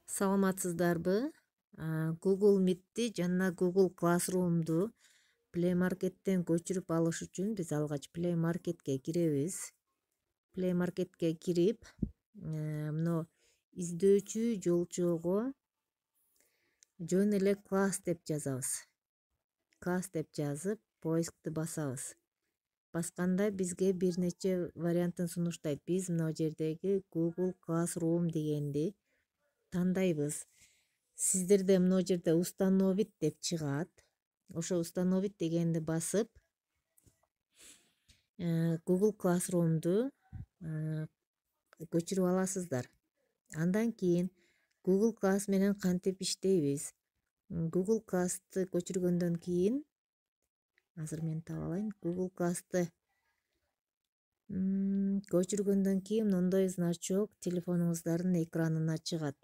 Саламатсыздарбы? Google Meet'ти жана Google Classroom'ду Play Market'тен көчүрүп алыш үчүн биз алгач Play Market'ке киребиз. Play Market'ке кирип, мына издөөчү жолчоого жөн эле класс деп жазабыз. Класс деп жазып, поискту басабыз. Басканда бизге бир нече вариантын сунуштайт. Биз мына жердеги Google Classroom дегенди тандайбыз. Сиздерде мына жерде установить деп чыгат. Ошо установить дегенди басып, Google Classroom'ду көчүрүп аласыздар. Андан кийин Google Class менен кантип иштейбиз? Google Class'ты көчүргөндөн кийин, азыр мен таба алайын. Google Class'ты көчүргөндөн кийин мындай значок телефонуңуздардын экранына чыгат.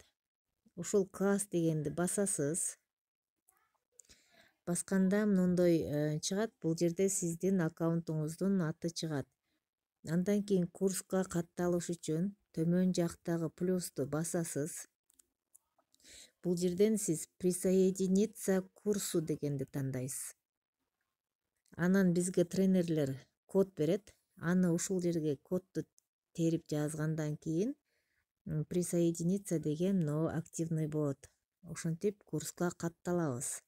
Ушул класс дегенди басасыз. Басканда мындай чыгат. Бул жерде сиздин аккаунтуңуздун аты чыгат. Андан кийин курска катталыш үчүн төмөн жактагы плюсту басасыз. Бул жерден сиз присоединиться к курсу дегенди тандайсыз. Анан бизге тренерлер код берет. Аны ушул жерге кодду терип жазгандан кийин присоединиться деген мына активный болот. Ошентип курска катталабыз.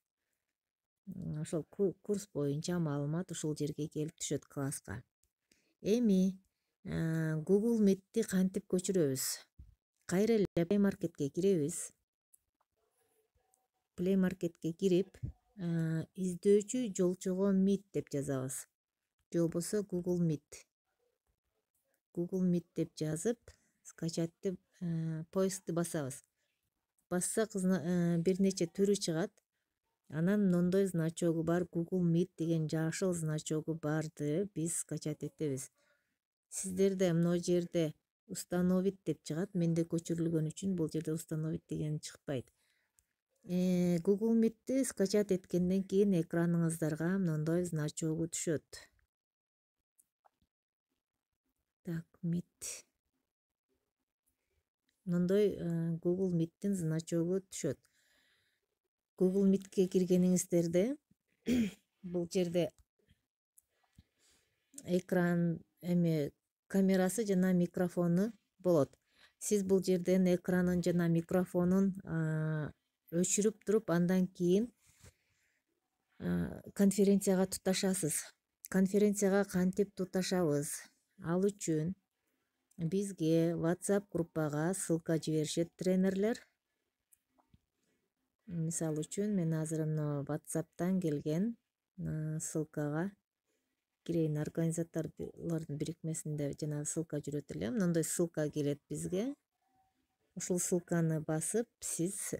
Ошол курс боюнча маалымат ушул жерге келип түшөт, класска. Эми Google Meet'ти кантип көчүрөбүз? Кайра эле Play Market'ке киребиз. Play Market'ке кирип, издөөчү жолчоого Meet деп жазабыз. Же болбосо Google Meet. Google Meet деп жазып, скачать деп поискту басабыз. Бассак бир нече түрү чыгат. Анан мындай значогу бар, Google Meet деген жашыл значогу барды биз скачать этебиз. Сиздерде мына жерде установить деп чыгат. Менде көчүрүлгөн үчүн бул жерде установить деген чыкпайт. Google Meet'ти скачать эткенден кийин экраныңыздарга мындай значогу түшөт. Так, Meet. Мындай Google Meet'тин значогу түшөт. Google Meet'ке киргениңиздерде бул жерде экран камерасы жана микрофону болот. Сиз бул жерден экранын жана микрофонун өчүрүп туруп, андан кийин конференцияга туташасыз. Конференцияга кантип туташабыз? Ал үчүн бизге WhatsApp группага ссылка жиберишет тренерлер. Мисалы үчүн мен азыр мына WhatsApp'тан келген ссылкага кирейин. Организаторлордун бирикмесинде жана ссылка жүрөт элем. Мындай ссылка келет бизге. Ушул ссылканы басып, сиз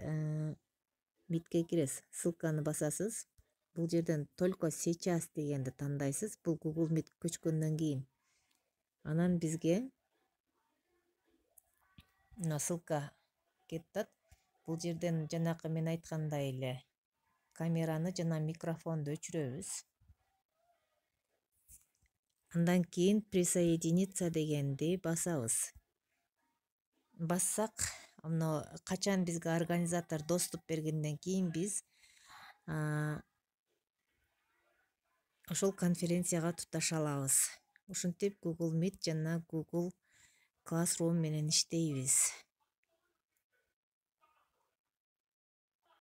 Meet'ке киресиз. Ссылканы басасыз. Бул жерден только сейчас дегенди тандайсыз. Бул Google Meet көчкөндөн кийин. Анан бизге мына ссылка кетет. Бул жерден жанакы мен айткандай эле камераны жана микрофонду өчүрөбүз. Андан кийин присоединиться дегенди басабыз. Бассак, мына качан бизге организатор доступ бергенден кийин биз ошол конференцияга туташа алабыз. Ушинтип Google Meet жана Google Classroom менен иштейбиз.